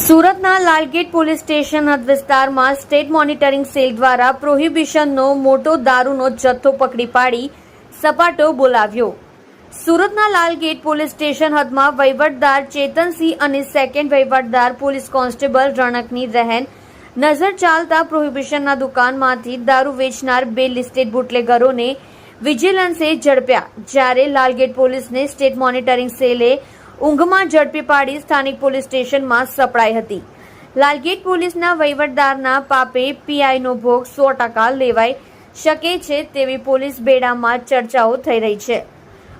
સુરતના Lalgate police station હદ વિસ્તારમાં સ્ટેટ મોનિટરિંગ સેલ દ્વારા પ્રોહિબિશનનો મોટો દારૂનો જથ્થો પકડી પાડી સપાટો બોલાવ્યો। સુરતના લાલગેટ પોલીસ સ્ટેશન હદમાં વહીવટદાર ચેતનસિંહ અને સેકન્ડ વહીવટદાર પોલીસ કોન્સ્ટેબલ રણકની રહેન નજર ચાલતા પ્રોહિબિશનના દુકાનમાંથી દારૂ વેચનાર 2 લિસ્ટેડ બુટલેગરોને વિજિલન્સે ઝડપ્યા, જ્યારે લાલગેટ પોલીસને સ્ટેટ મોનિટરિંગ સેલે ઊંઘમાં ઝડપી પાડી સ્થાનિક પોલીસ સ્ટેશનમાં સપડાઈ હતી। લાલગેટ પોલીસના વહીવટદારના પાપે પીઆઈનો ભોગ 100% લેવાઈ શકે છે તેવી પોલીસ બેડામાં ચર્ચાઓ થઈ રહી છે।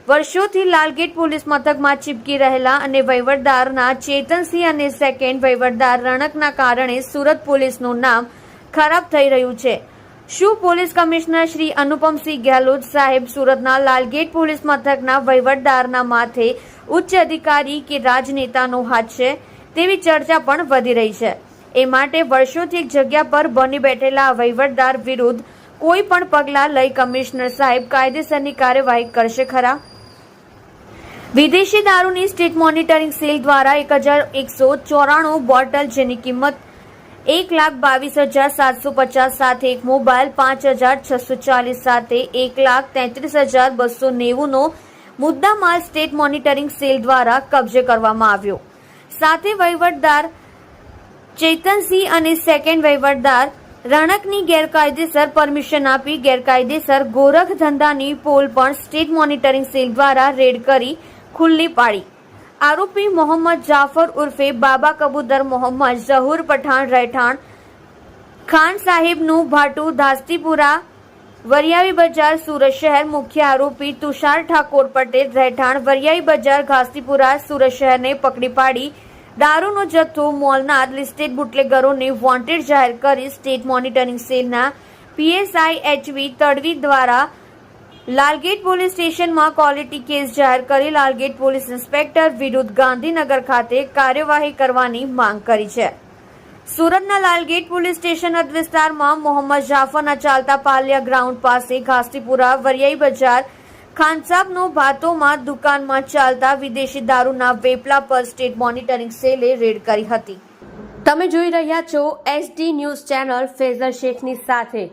વર્ષોથી લાલગેટ પોલીસ મથકમાં ચીપકી રહેલા અને વહીવટદારના ચેતનસિંહ અને સેકન્ડ વહીવટદાર રણકના કારણે સુરત પોલીસનું નામ ખરાબ થઈ રહ્યું છે। શું પોલીસ કમિશનર શ્રી અનુપમસિંહ ગેહલોત સાહેબ સુરતના લાલગેટ પોલીસ મથકના વહીવટદારના માથે ઉચ્ચ અધિકારી કે રાજનેતાનો હાથ છે તેવી ચર્ચા પણ વધી રહી છે। એ માટે વર્ષોથી એક જગ્યા પર બની બેઠેલા વહીવટદાર વિરુદ્ધ કોઈ પણ પગલાં લઈ કમિશનર સાહેબ કાયદેસરની કાર્યવાહી કરશે ખરા? વિદેશી દારૂની સ્ટેટ મોનિટરિંગ સેલ દ્વારા 1194 બોટલ જેની કિંમત 1,22,750 સાથે એક મોબાઈલ 5,640 સાથે 1,33,290 નો મુદ્દામાલ સ્ટેટ મોનિટરિંગ સેલ દ્વારા કબજે કરવામાં આવ્યો। સાથે વહીવટદાર ચેતનસિંહ અને સેકન્ડ વહીવટદાર રણકની ગેરકાયદેસર પરમિશન આપી ગેરકાયદેસર ગોરખ ધંધાની પોલ પણ સ્ટેટ મોનિટરિંગ સેલ દ્વારા રેડ કરી ખુલ્લી પાડી। આરોપી મોહમ્મદ જાફર ઉર્ફે બાબા કબૂતર મોહમ્મદ ઝહુર પઠાણ રહેઠાણ ખાન સાહેબનું ભાટુ ધાસ્તીપુરા વરિયાવી બજાર સુરત શહેર। મુખ્ય આરોપી તુષાર ઠાકોર પટેલ રહેઠાણ વરિયાવી બજાર ઘાસ્તીપુરા સુરત શહેરને પકડી પાડી દારૂનો જથ્થો મોલના લિસ્ટેડ બુટલેગરોને વોન્ટેડ જાહેર કરી સ્ટેટ મોનિટરિંગ સેલના પીએસઆઈ એચવી તડવી દ્વારા લાલગેટ પોલીસ સ્ટેશનમાં ક્વોલિટી કેસ જાહેર કરી લાલગેટ પોલીસ ઇન્સ્પેક્ટર વિરુદ્ધ ગાંધીનગર ખાતે કાર્યવાહી કરવાની માંગ કરી છે। સુરતના લાલગેટ પોલીસ સ્ટેશન હદ વિસ્તારમાં મોહમ્મદ જાફરના ચાલતા પાલિયા ગ્રાઉન્ડ પાસે ઘાસ્તીપુરા વરિયાઈ બજાર ખાનસાબનો ભાતોમાં દુકાનમાં ચાલતા વિદેશી દારૂના વેપલા પર સ્ટેટ મોનિટરિંગ સેલે રેડ કરી હતી। તમે જોઈ રહ્યા છો SD ન્યૂઝ ચેનલ ફેઝલ શેખની સાથે।